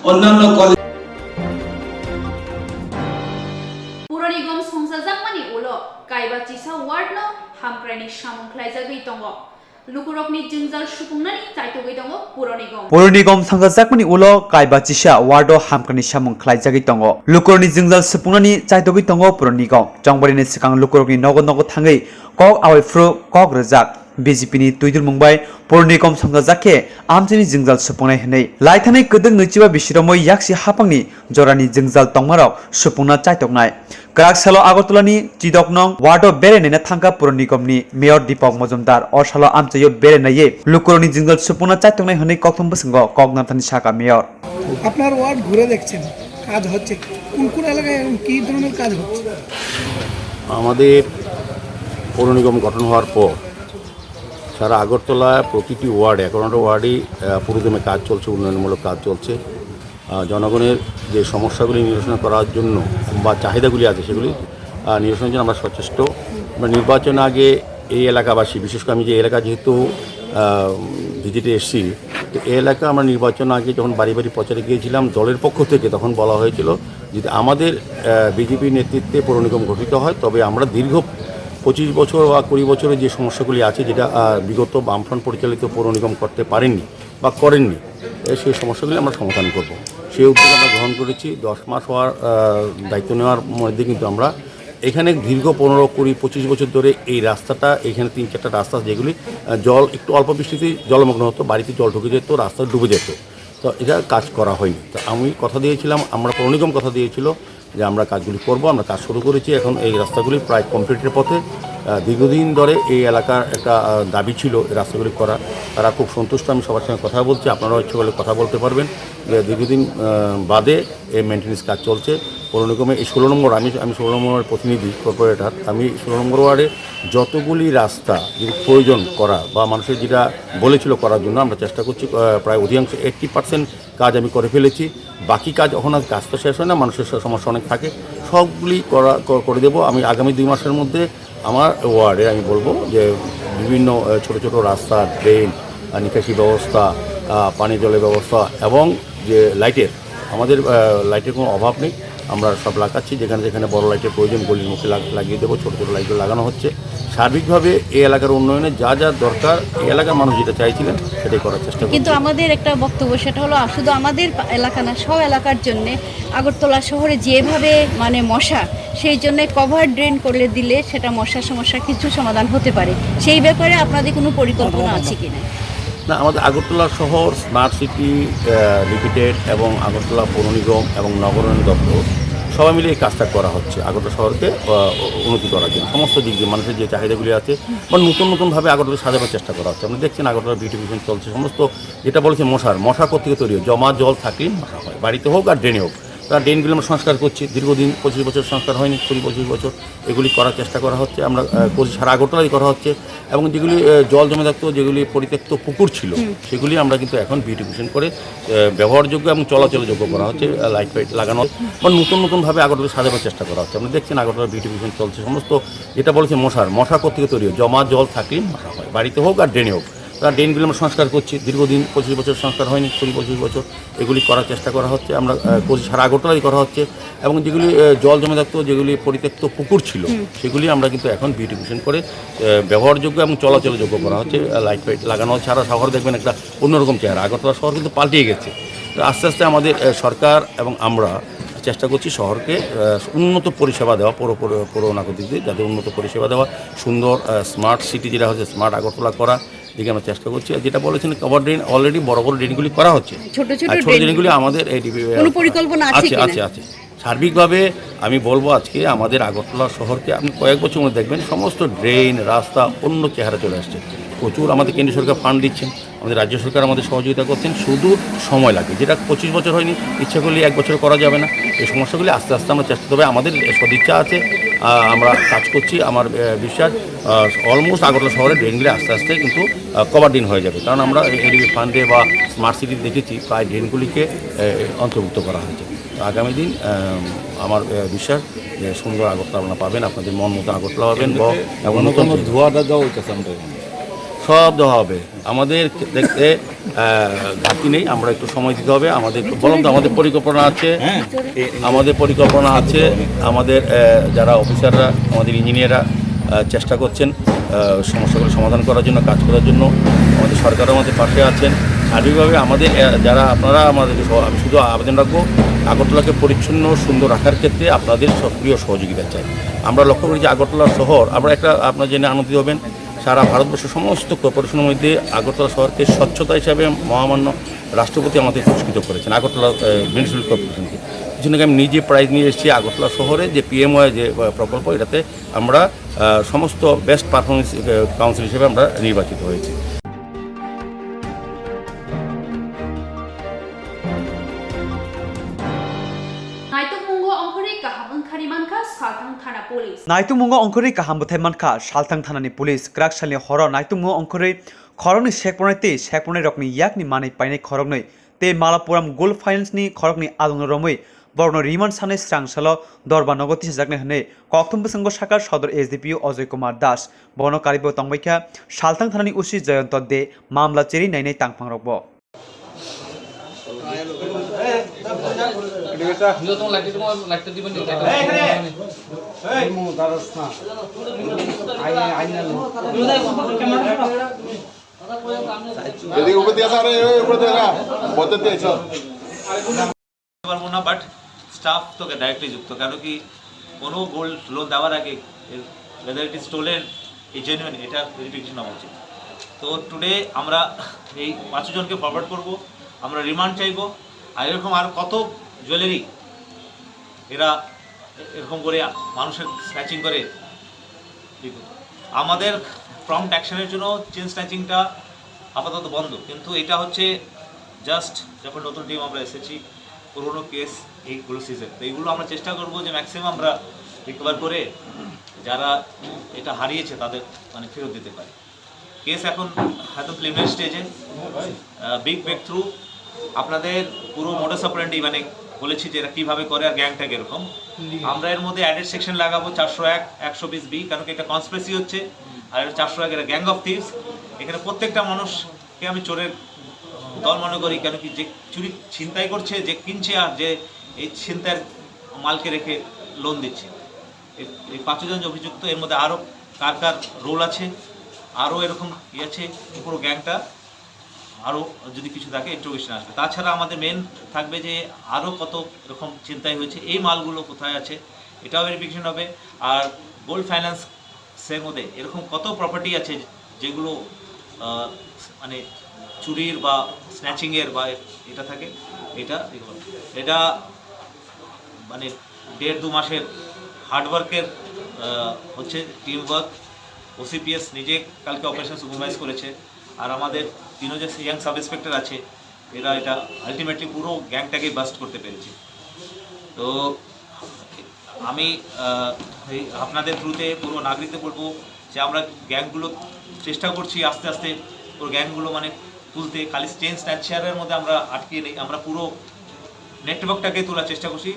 অন্যান্য কলেজ। পুর নিগম সংসাজাকমানি উলো কাইবা চিসা ওয়ার্ড নো হামক্রাইনি সামুংख्लायजागै दङ लुकुरकनि जिंजाल सुफुंनानै चाइतोगै दङ पुर निगम। पुर निगम संगजाकमानि उलो काइबा चिसा वार्डो हामखानि सामुं ख्लायजागै दङ लुकुरनि जिंजाल सुफुंनानै चाइतोगै दङ पुर निगम। जंबरिनि सिगां लुकुरकनि नगो नगो थाङै कक आवायफ्रु कक Razzaq BJP ni tuidur mungbai पुर निगम संगजाके आमचेनि जिंजाल सुफुंनाय हनै लाइथानै गोदों नैजिबा बिसिरमय याक्सि हापांनि जरानि जिंजाल तंमाराव सुफुंना चाइतोगनाय क्राकसालो आगरतलानि चिदक नं वार्डो बेरेनायना थांगा पुर निगमनि मेयर दीपक मजुमदार अरसालो आमचेयो बेरेनायै लुकुरनि जिंजाल सुफुंना चाइतोगनाय हनै कक्थम बसंग ककनाथानि शाखा मेयर। আপনার ওয়ার্ড ঘুরে দেখছেন কাজ হচ্ছে, কোন কোন এলাকায় কি ধরনের কাজ হচ্ছে? আমাদের পৌর নিগম গঠন হওয়ার পর সারা আগরতলায় প্রতিটি ওয়ার্ডে 11টা ওয়ার্ডেই পুরোদমে কাজ চলছে, উন্নয়নমূলক কাজ চলছে। জনগণের যে সমস্যাগুলি নিরসন করার জন্য বা চাহিদাগুলি আছে সেগুলি নিরসনের জন্য আমরা সচেষ্ট। আমরা নির্বাচন আগে এই এলাকাবাসী, বিশেষ করে আমি যে এলাকা যেহেতু ভিজিটে এসেছি, তো এই এলাকা আমরা নির্বাচন আগে যখন বাড়ি বাড়ি প্রচারে গিয়েছিলাম দলের পক্ষ থেকে, তখন বলা হয়েছিল যদি আমাদের বিজেপির নেতৃত্বে পৌর নিগম গঠিত হয় তবে আমরা দীর্ঘ 25 বছর বা 20 বছরের যে সমস্যাগুলি আছে যেটা বিগত বামফ্রন্ট পরিচালিত পৌর নিগম করতে পারেননি বা করেননি, সেই সমস্যাগুলি আমরা সমাধান করব। সেই উদ্যোগ আমরা গ্রহণ করেছি। 10 মাস হওয়ার দায়িত্ব নেওয়ার মধ্যে কিন্তু আমরা এখানে দীর্ঘ 15-20-25 বছর ধরে এই রাস্তাটা, এখানে 3-4টা রাস্তা যেগুলি জল একটু অল্প বৃষ্টিতে জলমগ্ন হতো, বাড়িতে জল ঢুকে যেত, রাস্তা ডুবে যেত, তো এটা কাজ করা হয়নি। তো আমি কথা দিয়েছিলাম, আমরা পৌর নিগম কথা দিয়েছিল যে আমরা কাজগুলি করব, আমরা কাজ শুরু করেছি। এখন এই রাস্তাগুলি প্রায় কমপ্লিটের পথে। দীর্ঘদিন ধরে এই এলাকার একটা দাবি ছিল এই রাস্তাগুলি করা, তারা খুব সন্তুষ্ট। আমি সবার সঙ্গে কথা বলছি, আপনারাও ইচ্ছে করলে কথা বলতে পারবেন যে দীর্ঘদিন বাদে এই মেনটেন্যান্স কাজ চলছে পৌর নিগমে। এই 16 নম্বর, আমি 16 নম্বরের প্রতিনিধি কর্পোরেটর, আমি 16 নম্বর ওয়ার্ডে যতগুলি রাস্তা যদি প্রয়োজন করা বা মানুষের যেটা বলেছিল করার জন্য আমরা চেষ্টা করছি, প্রায় অধিকাংশ 80% কাজ আমি করে ফেলেছি। বাকি কাজ এখন আর কাজ তো শেষ হয় না, মানুষের সমস্যা অনেক থাকে, সবগুলি করে দেবো আমি আগামী 2 মাসের মধ্যে। আমার ওয়ার্ডে আমি বলবো যে বিভিন্ন ছোট ছোট রাস্তা, ড্রেন, নিকাশি ব্যবস্থা, পানি জলের ব্যবস্থা এবং যে লাইটের, আমাদের লাইটের কোনো অভাব নেই, আমরা সব লাগাচ্ছি। যেখানে যেখানে বড় লাইটের প্রয়োজন গলির মুখে লাগিয়ে দেবো, ছোটো ছোটো লাইটগুলো লাগানো হচ্ছে। সার্বিকভাবে এই এলাকার উন্নয়নে যা যা দরকার এই এলাকার মানুষ যেটা চাইছিলেন সেটাই করার চেষ্টা করছি। কিন্তু আমাদের একটা বক্তব্য, সেটা হলো শুধু আমাদের এলাকা না, সব এলাকার জন্যে আগরতলা শহরে যেভাবে মানে মশা, সেই জন্য কভার ড্রেন করে দিলে সেটা মশার সমস্যা কিছু সমাধান হতে পারে। সেই ব্যাপারে আপনাদের কোনো পরিকল্পনা আছে কিনা? না, আমাদের আগরতলা শহর স্মার্ট সিটি লিমিটেড এবং আগরতলা পৌর নিগম এবং নগরায়ণ দপ্তর সবাই মিলে এই কাজটা করা হচ্ছে আগরতলা শহরকে উন্নতি করার জন্য। সমস্ত দিক দিয়ে মানুষের যে চাহিদাগুলি আছে বা নতুনভাবে আগরতলা সাজানোর চেষ্টা করা হচ্ছে। আপনি দেখছেন আগরতলা বিউটিফিকেশন চলছে, সমস্ত যেটা বলেছে মশা কোথেকে তৈরি হয়, জমা জল থাকলেই মশা হয়, বাড়িতে হোক আর ড্রেনে হোক। তার ড্রেনগুলো আমরা সংস্কার করছি, দীর্ঘদিন 25 বছর সংস্কার হয়নি, 20-25 বছর এগুলি করার চেষ্টা করা হচ্ছে। আমরা সারা আগরতলাই করা হচ্ছে এবং যেগুলি জল জমে থাকতো, যেগুলি পরিত্যক্ত পুকুর ছিল, সেগুলি আমরা কিন্তু এখন বিউটিফিকেশন করে ব্যবহারযোগ্য এবং চলাচলযোগ্য করা হচ্ছে, লাইট ফাইট লাগানো বা নতুনভাবে আগরতলা সাজানোর চেষ্টা করা হচ্ছে। আপনি দেখছেন আগরতলা বিউটিফিকেশন চলছে, সমস্ত যেটা বলেছে মশা কোথেকে তৈরি হয়, জমা জল থাকলেই মশা হয়, বাড়িতে হোক আর ড্রেনে হোক। তার ড্রেনগুলো আমরা সংস্কার করছি, দীর্ঘদিন 25 বছর সংস্কার হয়নি, 20-25 বছর এগুলি করার চেষ্টা করা হচ্ছে। আমরা সারা আগরতলাই করা হচ্ছে এবং যেগুলি জল জমে থাকতো, যেগুলি পরিত্যক্ত পুকুর ছিল, সেগুলি আমরা কিন্তু এখন বিউটিফিকেশন করে ব্যবহারযোগ্য এবং চলাচলযোগ্য করা হচ্ছে, লাইট ফাইট লাগানো হচ্ছে। সারা শহর দেখবেন একটা অন্যরকম চেহারা, আগরতলা শহর কিন্তু পাল্টিয়ে গেছে। আস্তে আস্তে আমাদের সরকার এবং আমরা চেষ্টা করছি শহরকে উন্নত পরিষেবা দেওয়া, পৌর নাগরিকদের যাতে উন্নত পরিষেবা দেওয়া, সুন্দর স্মার্ট সিটি যেটা হচ্ছে স্মার্ট আগরতলা করা, দিকে আমরা চেষ্টা করছি। আর যেটা বলেছেন কভার ড্রেন, অলরেডি বড় ড্রেনগুলি করা হচ্ছে, ছোট ড্রেনগুলি আমাদের এই পরিকল্পনা আছে। সার্বিকভাবে আমি বলবো আজকে আমাদের আগরতলা শহরকে আপনি কয়েক বছর মধ্যে দেখবেন সমস্ত ড্রেন রাস্তা অন্য চেহারা চলে আসছে। প্রচুর আমাদের কেন্দ্রীয় সরকার ফান্ড দিচ্ছেন, আমাদের রাজ্য সরকার আমাদের সহযোগিতা করছেন, শুধু সময় লাগে, যেটা 25 বছর হয়নি, ইচ্ছা করলে 1 বছর করা যাবে না। এই সমস্যাগুলি আস্তে আস্তে আমরা চেষ্টা, তবে আমাদের সদিচ্ছা আছে, আমরা কাজ করছি। আমার বিশ্বাস অলমোস্ট আগরতলা শহরের ড্রেনগুলি আস্তে আস্তে কিন্তু কভার ড্রেন হয়ে যাবে, কারণ আমরা এডিবি ফান্ডে বা স্মার্ট সিটি দেখেছি প্রায় ড্রেনগুলিকে অন্তর্ভুক্ত করা হয়েছে। আগামী দিন আমার বিশ্বাস যে সুন্দর আগরতলা আপনারা পাবেন, আপনাদের মন মতো আগরতলা পাবেন এবং নতুন ধোয়াটা দেওয়া হইতেছে আমরা সব দেওয়া হবে। আমাদের দেখতে ঘাটতি নেই, আমরা একটু সময় দিতে হবে। আমাদের বললাম তো আমাদের পরিকল্পনা আছে, আমাদের যারা অফিসাররা, আমাদের ইঞ্জিনিয়াররা চেষ্টা করছেন সমস্যাগুলো সমাধান করার জন্য, কাজ করার জন্য। আমাদের সরকারও আমাদের পাশে আছেন। সার্বিকভাবে আমাদের যারা আপনারা আমাদেরকে, আমি শুধু আবেদন রাখবো, আগরতলাকে পরিচ্ছন্ন সুন্দর রাখার ক্ষেত্রে আপনাদের সক্রিয় সহযোগিতা চাই। আমরা লক্ষ্য করি যে আগরতলা শহর, আমরা একটা আপনারা জেনে আনন্দিত হবেন, সারা ভারতবর্ষের সমস্ত কর্পোরেশনের মধ্যে আগরতলা শহরকে স্বচ্ছতা হিসাবে মহামান্য রাষ্ট্রপতি আমাদের পুরস্কৃত করেছেন, আগরতলা মিউনিসিপ্যাল কর্পোরেশনকে। কিছু আমি নিজে প্রাইজ নিয়ে এসেছি আগরতলা শহরে, যে পিএমওয়াই যে প্রকল্প, এটাতে আমরা সমস্ত বেস্ট পারফরমেন্স কাউন্সিল হিসেবে আমরা নির্বাচিত হয়েছি। नायतुमुंगो अंकुरी काहाम बथाय मानखा सालथां थानानि पुलिस क्राक सालनि हर नायतुमुंगो अंकुरी खरंनि शेकपनायते शेकपनाय रकनि याकनि मानै पाइनाय खरंनै ते मालापुराम गोल्ड फाइनान्सनि खरंनि आदुंग रमै बरनो रिमान्ड सानै स्रांसाल दरबा नगति साजाकने हनै कक्तम बसंग शाखा सदर एसडीपीओ अजय कुमार दास बरनो कारिबो तंबायखा सालथां थानानि उसी जयंत दे मामला चेरि नायनाय तांफांरबो বাট স্টাফ তো ডাইরেক্টলি যুক্ত, কেন কি কোনো গোল্ড লোন দেওয়ার আগে ওয়েদার ইট ইজ স্টোলেন এই জেনুইন এটা ভেরিফিকেশন হওয়া উচিত। তো টুডে আমরা এই 5 জনকে ফরওয়ার্ড করব, আমরা রিমান্ড চাইবো। আর এরকম আর কত জুয়েলারি এরা এরকম করে মানুষের স্ন্যাচিং করে। আমাদের প্রম্পট অ্যাকশনের জন্য চেন স্ন্যাচিংটা আপাতত বন্ধ, কিন্তু এটা হচ্ছে জাস্ট যখন নতুন টিম আমরা এসেছি, পুরোনো কেস এইগুলো সিজন, তো এইগুলো আমরা চেষ্টা করব যে ম্যাক্সিমাম আমরা রিকভার করে যারা এটা হারিয়েছে তাদের মানে ফেরত দিতে পারি। কেস এখন হয়তো প্রিলিমিনারি স্টেজে, বিগ ব্রেক থ্রু। আপনাদের পুরো মোডাস অপারেন্ডি মানে বলেছি যে এরা কীভাবে করে আর গ্যাংটা এরকম। আমরা এর মধ্যে অ্যাডেড সেকশন লাগাবো 401, 120B, কারণ কি একটা কনস্পিরেসি হচ্ছে। আর 401 এরা গ্যাং অফ থিভস। এখানে প্রত্যেকটা মানুষকে আমি চোরের দল মনে করি, কেন কি যে চুরি ছিনতাই করছে, যে কিনছে, আর যে এই ছিনতাইয়ের মালকে রেখে লোন দিচ্ছে, এই 5 জন যে অভিযুক্ত, এর মধ্যে আরও কার কার রোল আছে, আরও এরকম আছে, পুরো গ্যাংটা আরও যদি কিছু থাকে ইন্ট্রোগেশন আসবে। তাছাড়া আমাদের মেন থাকবে যে আরও কত এরকম চিন্তাই হয়েছে, এই মালগুলো কোথায় আছে এটাও ভেরিফিকেশন হবে। আর গোল্ড ফাইন্যান্সের মধ্যে এরকম কত প্রপার্টি আছে যেগুলো মানে চুরির বা স্ন্যাচিংয়ের বা এটা থাকে, এটা মানে 1.5-2 মাসের হার্ডওয়ার্কের হচ্ছে টিম ওয়ার্ক। ওসিপিএস নিজে কালকে অপারেশন সুপারভাইজ করেছে, আর আমাদের 3 যে ইয়াং সাব ইন্সপেক্টর আছে, এরা এটা আলটিমেটলি পুরো গ্যাংটাকে বাস্ট করতে পেরেছে। তো আমি আপনাদের থ্রুতে পুরো নাগরিকদের বলবো যে আমরা গ্যাংগুলো চেষ্টা করছি আস্তে আস্তে পুরো গ্যাংগুলো মানে তুলতে, খালি চেন স্ন্যাচারের মধ্যে আমরা আটকে নেই, আমরা পুরো নেটওয়ার্কটাকে তোলার চেষ্টা করছি।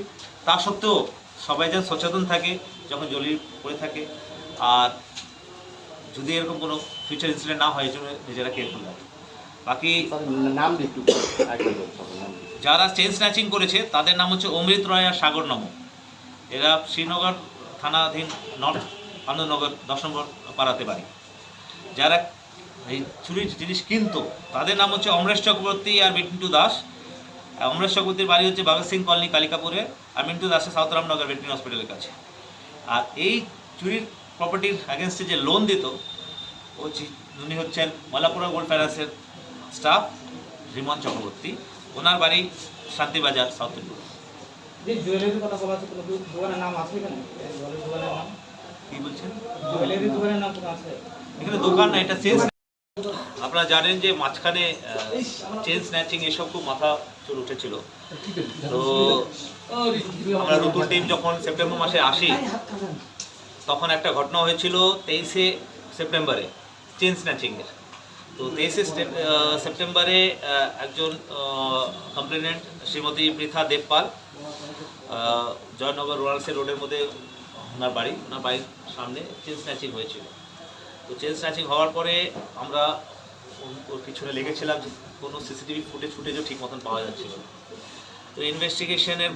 তা সত্ত্বেও সবাই যেন সচেতন থাকে যখন জলি পড়ে থাকে, আর যদি এরকম কোনো ফিউচার ইনসিডেন্ট না হয় এই জন্য নিজেরা কেয়ারফুল থাকে। বাকি নাম যারা চেন স্ন্যাচিং করেছে তাদের নাম হচ্ছে অমৃত রায় আর সাগর নম। এরা শ্রীনগর থানাধীন নর্থ আনন্দনগর 10 নম্বর পাড়াতে বাড়ি। যারা এই চুরির জিনিস কিনতো তাদের নাম হচ্ছে অমরেশ চক্রবর্তী আর মিন্টু দাস। অমরেশ চক্রবর্তীর বাড়ি হচ্ছে ভগৎ সিং কলোনি কালিকাপুরে, আর মিন্টু দাসের সাউথ রামনগর ভেটেরিনারি হসপিটালের কাছে। আর এই চুরির প্রপার্টির অ্যাগেনস্টে যে লোন দিত উনি হচ্ছেন মালাপুরা গোল্ড ফাইন্যান্সের স্টাফ রিমন চক্রবর্তী, ওনার বাড়ি শান্তিবাজার সাউথ ত্রিপুরা। কি বলছেন? এখানে দোকান না, এটা সেলস আপনারা জানেন যে মাঝখানে চেন স্ন্যাচিং এসব খুব মাথা চুল উঠেছিল। তো আমরা নতুন টিম যখন সেপ্টেম্বর মাসে আসি তখন একটা ঘটনা হয়েছিল 23শে সেপ্টেম্বরে চেন স্ন্যাচিংয়ের। তো 23শে সেপ্টেম্বরে একজন কমপ্লেনেন্ট শ্রীমতী পৃথা দেবপাল জয়নগর রোনালসে রোডের মধ্যে ওনার বাড়ির সামনে চেন স্ন্যাচিং হয়েছিল। তো চেন স্ন্যাচিং হওয়ার পরে আমরা ওর পিছনে লেগেছিলাম, কোনো সিসিটিভি ফুটেজও ঠিক মতন পাওয়া যাচ্ছিল। তো ইনভেস্টিগেশনের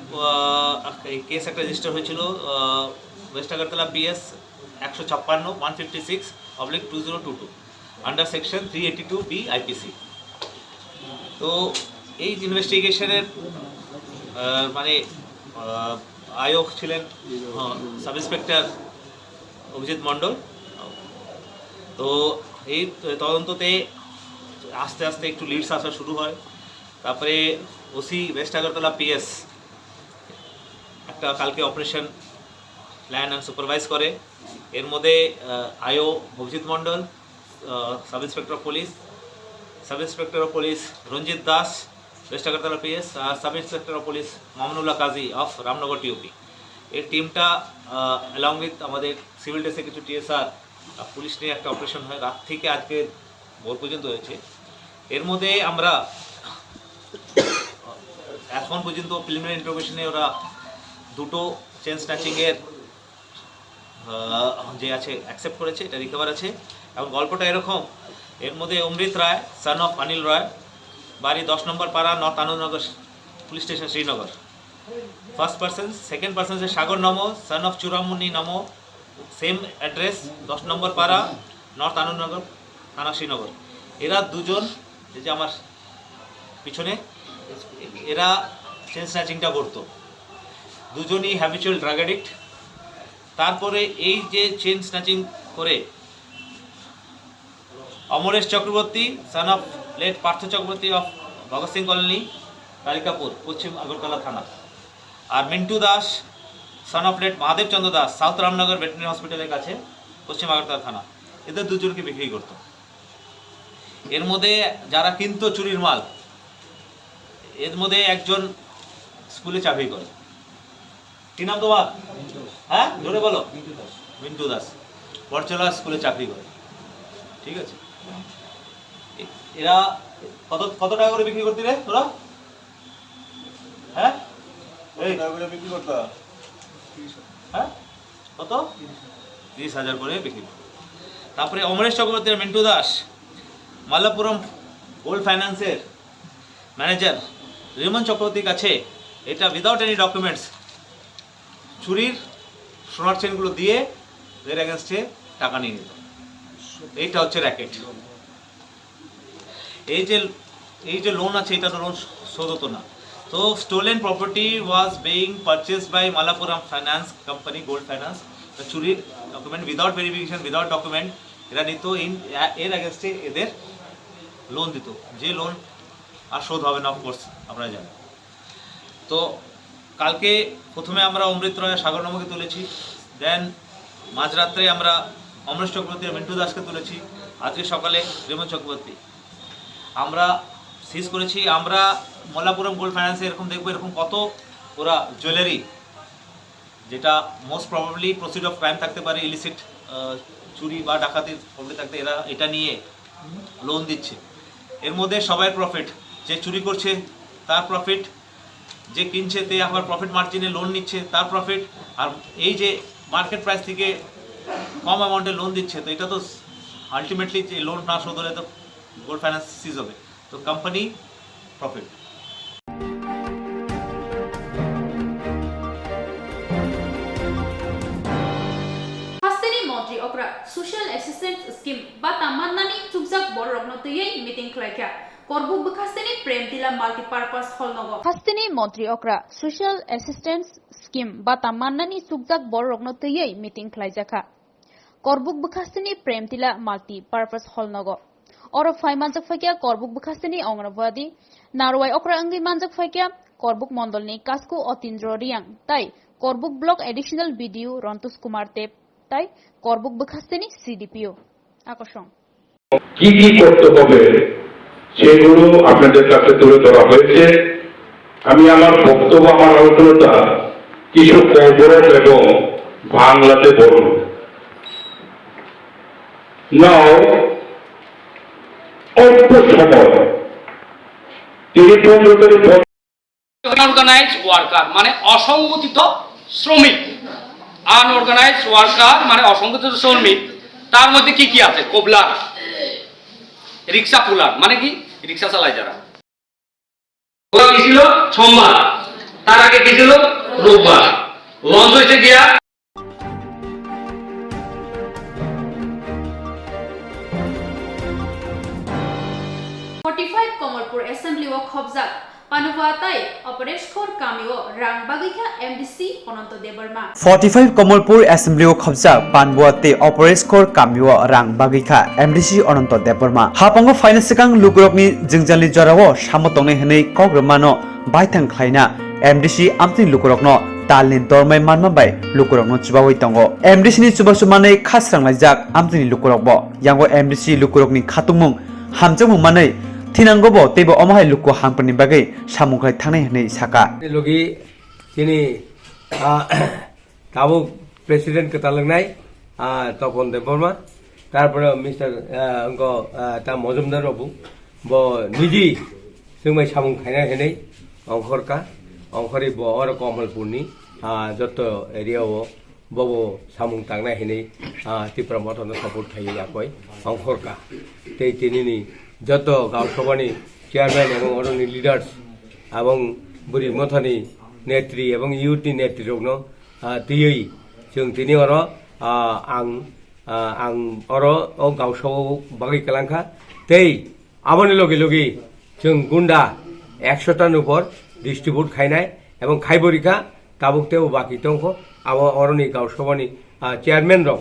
কেস একটা রেজিস্টার হয়েছিল West Agartala PS 156/156/2022 under section 382B IPC। তো এই ইনভেস্টিগেশনের মানে আয়োগ ছিলেন সাব ইন্সপেক্টর অভিজিৎ মণ্ডল। তো এই তদন্ততে আস্তে আস্তে একটু লিডস আসা শুরু হয়। তারপরে ওসি ওয়েস্ট আগরতলা PS একটা কালকে অপারেশন প্ল্যান অ্যান্ড সুপারভাইজ করে। এর মধ্যে IO Abhijit Mondal, sub inspector of police Ranjit Das west Agartala PS, আর sub inspector of police Mamunullah Kazi of Ramnagar TOP। এই টিমটা অ্যালং উইথ আমাদের সিভিল ডিফেন্সে কিছু TSR পুলিশ নিয়ে একটা অপারেশন হয়, রাত থেকে আজকে ভোর পর্যন্ত হয়েছে। এর মধ্যে আমরা এখন পর্যন্ত প্রিলিমিনারি ইন্টারোগেশনে ওরা দুটো চেন স্ন্যাচিংয়ের যে আছে অ্যাকসেপ্ট করেছে, এটা রিকভার আছে। এবং গল্পটা এরকম, এর মধ্যে অমৃত রায় সন অফ অনিল রায়, বাড়ি 10 নম্বর পাড়া, north Anandanagar police station, Srinagar. First person. Second person হচ্ছে সাগর নমো son of Churamani Namo, same address 10 নম্বর পাড়া, নর্থ আনন্দনগর থানা, শ্রীনগর। এরা দুজন যে আমার পিছনে, এরা চেন স্ন্যাচিংটা করতো। দুজনই হ্যাবিচুয়াল ড্রাগ অ্যাডিক্ট। তারপরে এই যে চেন স্ন্যাচিং করে Amaresh Chakraborty son of late Partha Chakraborty of Bhagat Singh colony, Kalikapur, পশ্চিম আগরতলা থানা। আর Mintu Das son of late Mahadev Chandra Das, south Ramnagar veterinary হসপিটালের কাছে, পশ্চিম আগরতলা থানা। এদের দুজনকে বিক্রি করত। এর মধ্যে যারা কিনতো চুরির মাল, এর মধ্যে একজন স্কুলে চাকরি করে। কি নাম তোমার? হ্যাঁ, জোরে বলো। মিন্টু দাস বরচলা স্কুলে চাকরি করে। ঠিক আছে। এরা কত টাকা করে বিক্রি করতে রে তোরা? হ্যাঁ, এই টাকা করে বিক্রি করতা? হ্যাঁ, কত? 30,000 করে বিক্রি করত। তারপরে অমরেশ চক্রবর্তী আর মিন্টু দাস মাল্লাপুরম গোল্ড ফাইন্যান্সের ম্যানেজার রিমন চক্রবর্তীর কাছে এটা উইদাউট এনি ডকুমেন্টস চুরির সোনার চেনগুলো দিয়ে এর এগেনস্টে টাকা নিয়ে নিত। এইটা হচ্ছে র্যাকেট। এই যে লোন আছে, এটা তো লোন শোধ হতো না। তো stolen property was being purchase by Malappuram finance company, gold finance. চুরির document without verification, without document এরা নিত, এর এগেনস্টে এদের লোন দিত, যে লোন আর শোধ হবে না, অফকোর্স আপনারা জানেন। তো কালকে প্রথমে আমরা অমৃত রায় সাগর নমকে তুলেছি, দেন মাঝরাত্রে আমরা অমরেশ চক্রবর্তী আর মিন্টু দাসকে তুলেছি, আজকে সকালে রেমন চক্রবর্তী আমরা সিজ করেছি। আমরা মল্লাপুরম গোল্ড ফাইন্যান্সে এরকম দেখবো, এরকম কত ওরা জুয়েলারি, যেটা most probably proceed of crime থাকতে পারে, ইলিসিট চুরি বা ডাকাতির প্রবলেম থাকতে, এরা এটা নিয়ে লোন দিচ্ছে। এর মধ্যে সবাই প্রফিট, যে চুরি করছে তার প্রফিট, যে কিনছে তে আবার প্রফিট মার্জিনে লোন নিচ্ছে তার প্রফিট, আর এই যে মার্কেট প্রাইস থেকে কম অ্যামাউন্টে লোন দিচ্ছে, তো এটা তো আলটিমেটলি যে লোন না শোধ হলে তো গোল্ড ফাইন্যান্স সিজ হবে, তো কোম্পানি প্রফিট। হাস্তেনি মন্ত্রী অকরা সোশ্যাল অ্যাসিস্ট্যান্স স্কিম বা তামান্নানি চুকজাক বড় রগ্নতयै মিটিং খালাইকা করবুক বখাস্তেনি প্রেম দিলা মাল্টিপারপাস হলনগর। হাস্তেনি মন্ত্রী অকরা সোশ্যাল অ্যাসিস্ট্যান্স স্কিম বা তামান্নানি চুকজাক বড় রগ্নতयै মিটিং খালাইজাখা করবুক বখাস্তেনি প্রেম দিলা মাল্টিপারপাস হলনগর। और फाइ मानजक फाइकिया करबुक बखास्तेनि अंगनवादी नारवाई अक्रा अंगि मानजक फाइकिया करबुक मंडलनि कास्को अतीन्द्र रियां ताई करबुक ब्लक एडिशनल बीडीओ रंतुस कुमार देव ताई करबुक बखास्तेनि CDPO आकर्षण। কি কি করতে হবে সেগুলো আপনাদের কাছে তুলে ধরা হয়েছে। আমি আমার বক্তব্য, আমার আলোচনাটা কিছু কবরক এবং বাংলাতে বলব। নাও অল্প সময় 30-35 বছর আনঅর্গানাইজ ওয়ার্কার মানে অসংগঠিত শ্রমিক, আনঅর্গানাইজ ওয়ার্কার মানে অসংগঠিত শ্রমিক। তার মধ্যে কি কি আছে? কোবলার, রিক্সা পুলার মানে কি রিক্সা চালায় যারা। ওরা কি ছিল? সোমবার, তার আগে কি ছিল? রোববার। লঞ্চ হয়েছে গিয়া 45 Komalpur Assembly Walk Khobjak Panuvatai Opereshkor Kamio Rang Bagika MDC Ononto Debarma 45 Komalpur Assembly o khobja Panbuate Opereskor Kamyo Rang Bagika MDC Ononto Debarma Hapango Finance Kang Lukurokni Jingjali Jorao Shamotongne Hene Kogromano Baitang Khlaina MDC Amtin Lukurokno Talni Dormai Manma Bai Lukurokno Chubawai Tongo MDC ni Chubasumane Khasrang Laijak Amtin Lukurokbo Yango MDC Lukurokni Khatumung Hamjamung Manai Tinangobo tebo omahai luko hangpani bagai samungkai thangnai hnei saka logi tini tabu president ke talangnai topon deborma tarpore Mr. Angko ta Mojumdar babu bo niji sungmai samung khainai hnei ongkhorka ongkhori bo or Komalpurni joto area o bobo samung tangnai hnei Tripura motono support khai yakoi ongkhorka tei tinini যত গাঁও সভানি chairman এবং অরণ্য leaders এবং বুড়ি মথানি নেত্রী এবং UT নেত্রী রগ্ন তিयै जों तिनि अर आं अर ओ गाँव सभाव बागै कालांखा तै आबनि लगे लगे जों गुंडा 100टानि ऊपर डिस्ट्रिब्यूट खायनाय এবং खायबरिखा ताबुकतेও बाकी दंख आबो अरनि गाँव सभानि चेयारमैन रक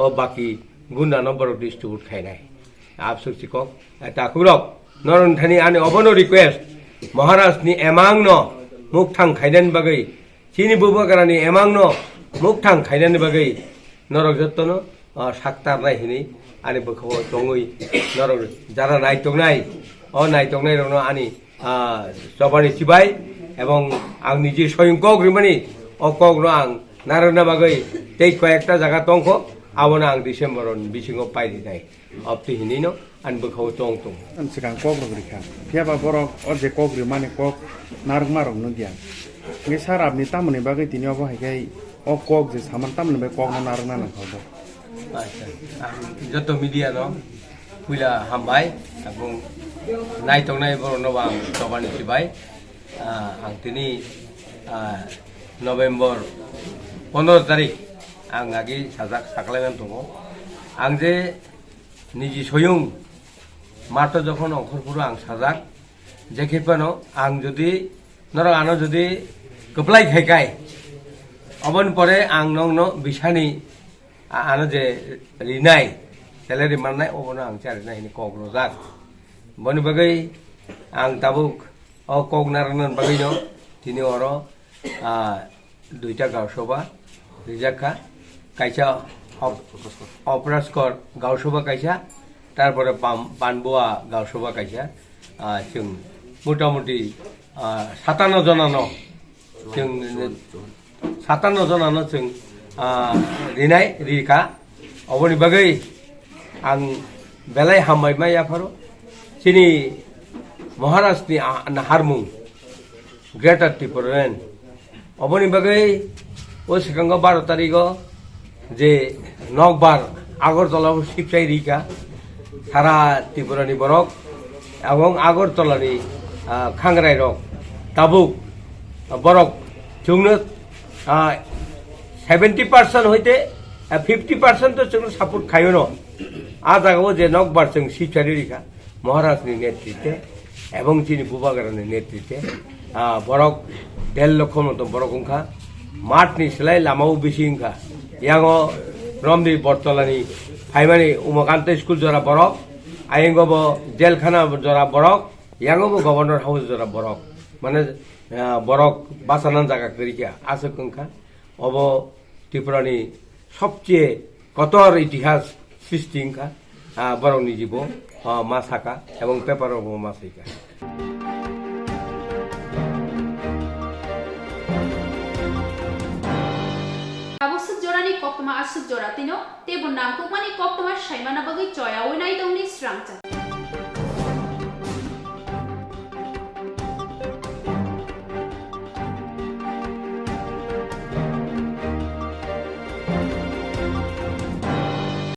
ओ बाकी गुंडा नम्बर डिस्ट्रिब्यूट खायनाय Absurd sikok, takurok, noron thani ane obono request, Maharashtra ni emang no, muktang kaidan bagai, chini bubakara ni emang no, muktang kaidan bagai, norok jotto no, saktar nai hini, ane bukhawo tongui, norok jara nai tongnai, o nai tongnai rono ani, sobani chibai, ebong ang niji soyung kok rimani, o kok no ang, narana bagai, tei koyekta jaga tongko, abona ang Decemberon bisingo pai di nai. Up to Hinino and Bukho Tong Tong. And Sikan Kogrika. Piaba Borok or the Kogri Mani Kok, Narmarong Nudia. Miss Harab Nitamani Bagati Nova Hagay, or Kog this Hamantam by Kog Narana. Joto Media no, Willa Hambai, Abung Night on Neighbor Nova, Tobani Sibai, Antini November 15 Tarik, Angagi, Sazak Saklan Tomo, Angde. निजी सोयं मात्र जखन अखरपुर आं साजाक जेखेपानो आं जुदि नर आनो जुदि कपलाई खायकाय अबन परे आं नंगनो बिसानि आनो जे रिनाय सेलारि माननाय अबनो आं चारिनाय नि कग्रजाक बनि बगै आं ताबुक अ कगनारनन बगैनो तिनि अरो दुइटा गावसभा रिजाखा कायसा অপরাস্কর গাঁওসভা কাইসা তারপরে পানবোয়া গাঁওসভা কাইসা जों মোটামুটি 57 জনানো जों 57 জনানো जों रिनाय रिखा अबनि बागै आं बेलाय हामबाय मा याफारो सिनि महाराष्ट्रनि हारमुं ग्रेटार त्रिपुरान अबनि बागै ओ सिगाङाव 12 तारिखआव যে নকবার আগরতলা শিবসাই রিকা সারা ত্রিপুরানি বরক এবং আগরতলানি খাংরাই রক তাবুক বরক जोंनो 70% হইতে 50% তো जोंनो সাপোর্ট খাইও ন আ জায়গাও যে নকবার जों শিবসাই রিকা মহারাষ্ট্রের নেতৃত্বে এবং চিনি বুবাগারানের নেতৃত্বে বরক 1.5 লক্ষ মতো বরক সংখ্যা মাঠনি সেলাই লামাও বেশি সংখ্যা Yango Romdi Bortolani, Haimani Umakante School Jora Borok, Ayengobo Jelkhana Jora Borok, Yangobo Governor House Jora Borok, Mane Borok Basanan Jaga Krika, Asakunka, Obo Tripurani, Sopche, Kotor Itihas, Sistinka, বরং নিজিব মা থাকা এবং পেপারও মা থাকা Abusuk jorani koktoma asuk joratino, tebun nangkuk mani koktoma shaimana bagi coya winai dongni serangca.